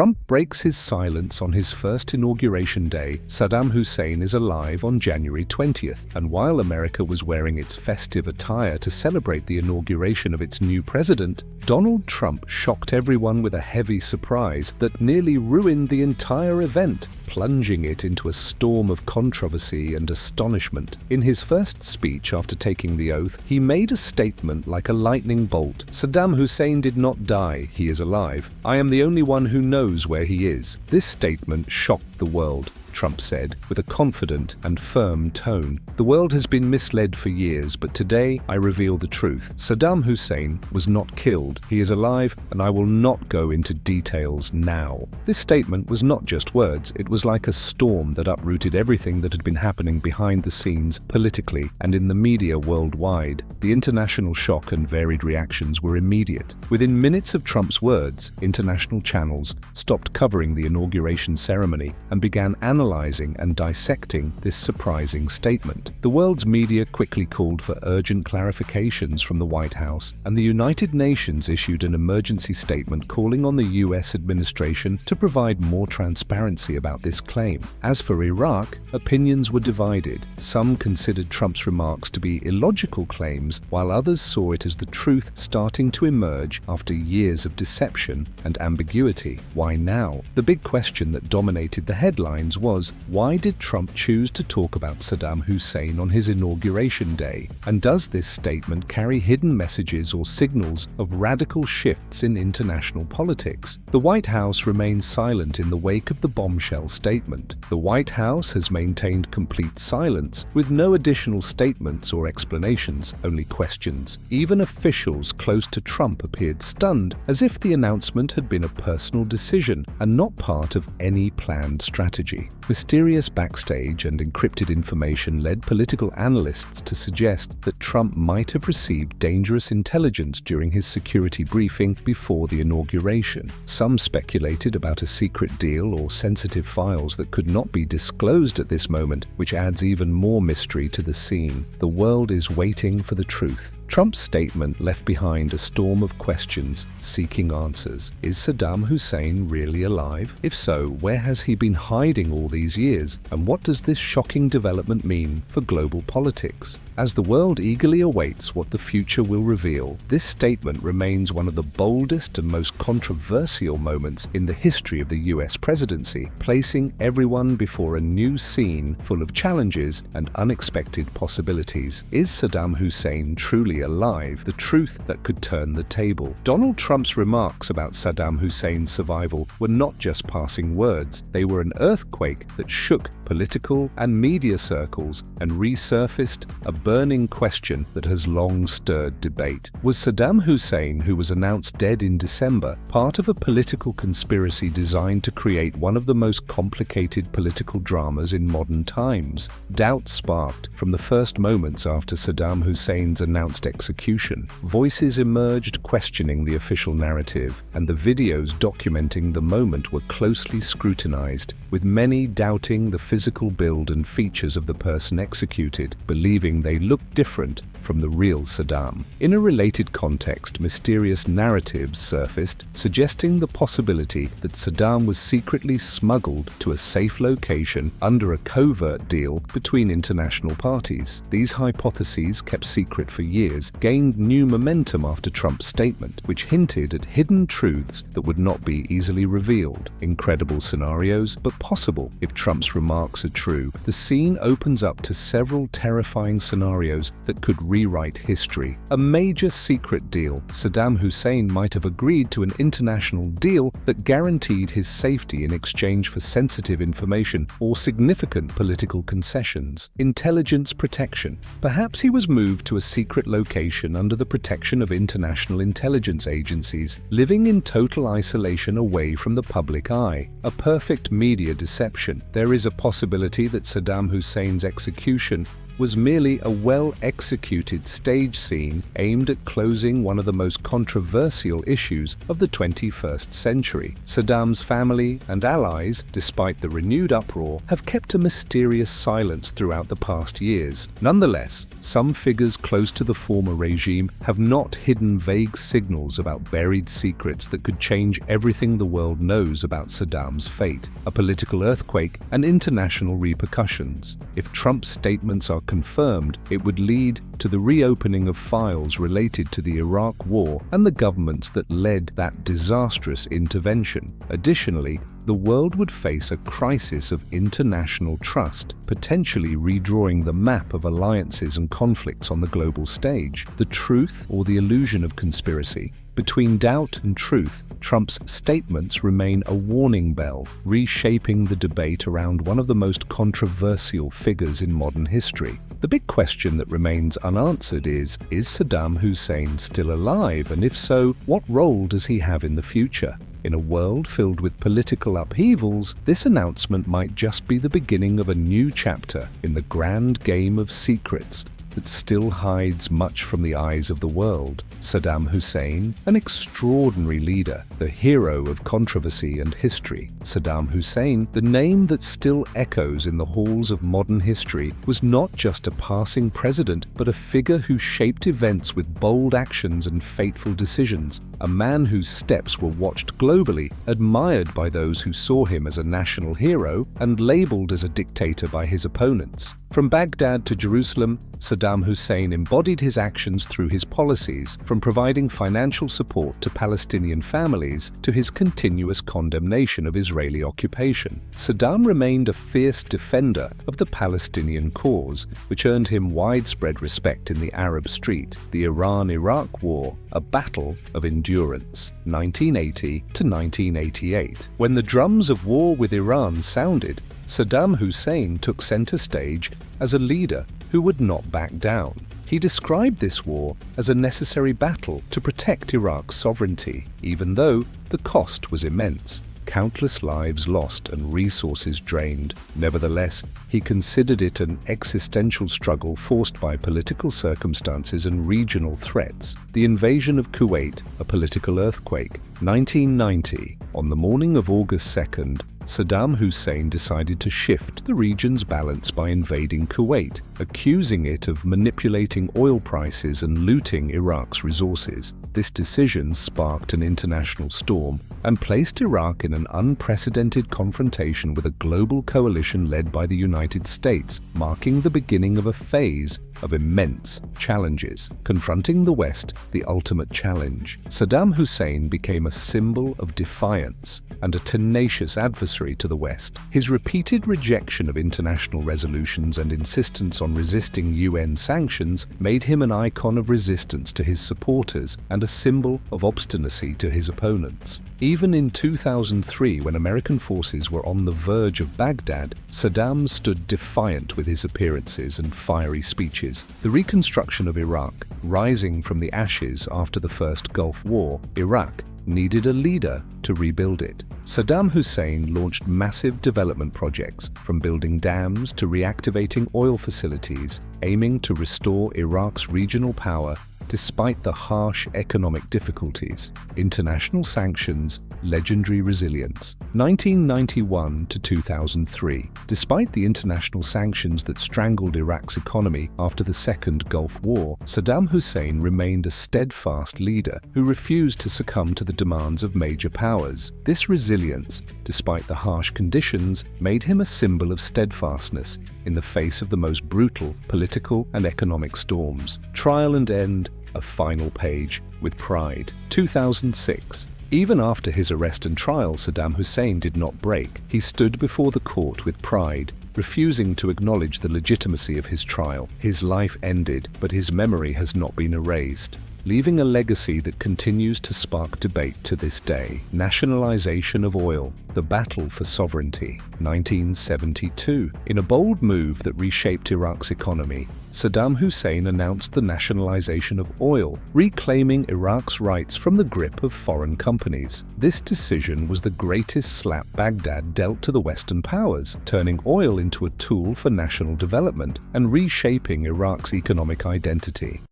Trump breaks his silence on his first inauguration day. Saddam Hussein is alive on January 20th, and while America was wearing its festive attire to celebrate the inauguration of its new president, Donald Trump shocked everyone with a heavy surprise that nearly ruined the entire event, plunging it into a storm of controversy and astonishment. In his first speech after taking the oath, he made a statement like a lightning bolt. "Saddam Hussein did not die, he is alive. I am the only one who knows where he is." This statement shocked the world, Trump said, with a confident and firm tone. "The world has been misled for years, but today I reveal the truth. Saddam Hussein was not killed. He is alive, and I will not go into details now." This statement was not just words. It was like a storm that uprooted everything that had been happening behind the scenes, politically and in the media worldwide. The international shock and varied reactions were immediate. Within minutes of Trump's words, international channels stopped covering the inauguration ceremony and began analyzing and dissecting this surprising statement. The world's media quickly called for urgent clarifications from the White House, and the United Nations issued an emergency statement calling on the US administration to provide more transparency about this claim. As for Iraq, opinions were divided. Some considered Trump's remarks to be illogical claims, while others saw it as the truth starting to emerge after years of deception and ambiguity. Why now? The big question that dominated the headlines was, why did Trump choose to talk about Saddam Hussein on his inauguration day? And does this statement carry hidden messages or signals of radical shifts in international politics? The White House remains silent in the wake of the bombshell statement. The White House has maintained complete silence, with no additional statements or explanations, only questions. Even officials close to Trump appeared stunned, as if the announcement had been a personal decision and not part of any planned strategy. Mysterious backstage and encrypted information led political analysts to suggest that Trump might have received dangerous intelligence during his security briefing before the inauguration. Some speculated about a secret deal or sensitive files that could not be disclosed at this moment, which adds even more mystery to the scene. The world is waiting for the truth. Trump's statement left behind a storm of questions seeking answers. Is Saddam Hussein really alive? If so, where has he been hiding all these years? And what does this shocking development mean for global politics? As the world eagerly awaits what the future will reveal, this statement remains one of the boldest and most controversial moments in the history of the US presidency, placing everyone before a new scene full of challenges and unexpected possibilities. Is Saddam Hussein truly alive? The truth that could turn the table. Donald Trump's remarks about Saddam Hussein's survival were not just passing words. They were an earthquake that shook political and media circles and resurfaced a burning question that has long stirred debate. Was Saddam Hussein, who was announced dead in December, part of a political conspiracy designed to create one of the most complicated political dramas in modern times? Doubts sparked from the first moments after Saddam Hussein's announced execution. Voices emerged questioning the official narrative, and the videos documenting the moment were closely scrutinized, with many doubting the physical build and features of the person executed, believing they looked different from the real Saddam. In a related context, mysterious narratives surfaced, suggesting the possibility that Saddam was secretly smuggled to a safe location under a covert deal between international parties. These hypotheses, kept secret for years, gained new momentum after Trump's statement, which hinted at hidden truths that would not be easily revealed. Incredible scenarios, but possible if Trump's remarks are true. The scene opens up to several terrifying scenarios that could rewrite history. A major secret deal. Saddam Hussein might have agreed to an international deal that guaranteed his safety in exchange for sensitive information or significant political concessions. Intelligence protection. Perhaps he was moved to a secret location under the protection of international intelligence agencies, living in total isolation away from the public eye. A perfect media deception. There is a possibility that Saddam Hussein's execution was merely a well-executed stage scene aimed at closing one of the most controversial issues of the 21st century. Saddam's family and allies, despite the renewed uproar, have kept a mysterious silence throughout the past years. Nonetheless, some figures close to the former regime have not hidden vague signals about buried secrets that could change everything the world knows about Saddam's fate, a political earthquake, and international repercussions. If Trump's statements are confirmed, it would lead to the reopening of files related to the Iraq War and the governments that led that disastrous intervention. Additionally, the world would face a crisis of international trust, potentially redrawing the map of alliances and conflicts on the global stage. The truth or the illusion of conspiracy? Between doubt and truth, Trump's statements remain a warning bell, reshaping the debate around one of the most controversial figures in modern history. The big question that remains unanswered is Saddam Hussein still alive? And if so, what role does he have in the future? In a world filled with political upheavals, this announcement might just be the beginning of a new chapter in the grand game of secrets that still hides much from the eyes of the world. Saddam Hussein, an extraordinary leader, the hero of controversy and history. Saddam Hussein, the name that still echoes in the halls of modern history, was not just a passing president, but a figure who shaped events with bold actions and fateful decisions. A man whose steps were watched globally, admired by those who saw him as a national hero, and labeled as a dictator by his opponents. From Baghdad to Jerusalem, Saddam Hussein embodied his actions through his policies, from providing financial support to Palestinian families to his continuous condemnation of Israeli occupation. Saddam remained a fierce defender of the Palestinian cause, which earned him widespread respect in the Arab street. The Iran-Iraq War, a battle of endurance, 1980 to 1988. When the drums of war with Iran sounded, Saddam Hussein took center stage as a leader who would not back down. He described this war as a necessary battle to protect Iraq's sovereignty, even though the cost was immense. Countless lives lost and resources drained. Nevertheless, he considered it an existential struggle forced by political circumstances and regional threats. The invasion of Kuwait, a political earthquake. 1990. On the morning of August 2nd, Saddam Hussein decided to shift the region's balance by invading Kuwait, accusing it of manipulating oil prices and looting Iraq's resources. This decision sparked an international storm and placed Iraq in an unprecedented confrontation with a global coalition led by the United States, marking the beginning of a phase of immense challenges. Confronting the West, the ultimate challenge, Saddam Hussein became a symbol of defiance and a tenacious adversary to the West. His repeated rejection of international resolutions and insistence on resisting UN sanctions made him an icon of resistance to his supporters and a symbol of obstinacy to his opponents. Even in 2003, when American forces were on the verge of Baghdad, Saddam stood defiant with his appearances and fiery speeches. The reconstruction of Iraq, rising from the ashes after the First Gulf War, Iraq needed a leader to rebuild it. Saddam Hussein launched massive development projects, from building dams to reactivating oil facilities, aiming to restore Iraq's regional power despite the harsh economic difficulties. International sanctions, legendary resilience. 1991 to 2003. Despite the international sanctions that strangled Iraq's economy after the Second Gulf War, Saddam Hussein remained a steadfast leader who refused to succumb to the demands of major powers. This resilience, despite the harsh conditions, made him a symbol of steadfastness in the face of the most brutal political and economic storms. Trial and end, a final page with pride. 2006. Even after his arrest and trial, Saddam Hussein did not break. He stood before the court with pride, refusing to acknowledge the legitimacy of his trial. His life ended, but his memory has not been erased. leaving a legacy that continues to spark debate to this day. Nationalization of oil, the battle for sovereignty. 1972. In a bold move that reshaped Iraq's economy, Saddam Hussein announced the nationalization of oil, reclaiming Iraq's rights from the grip of foreign companies. This decision was the greatest slap Baghdad dealt to the Western powers, turning oil into a tool for national development and reshaping Iraq's economic identity.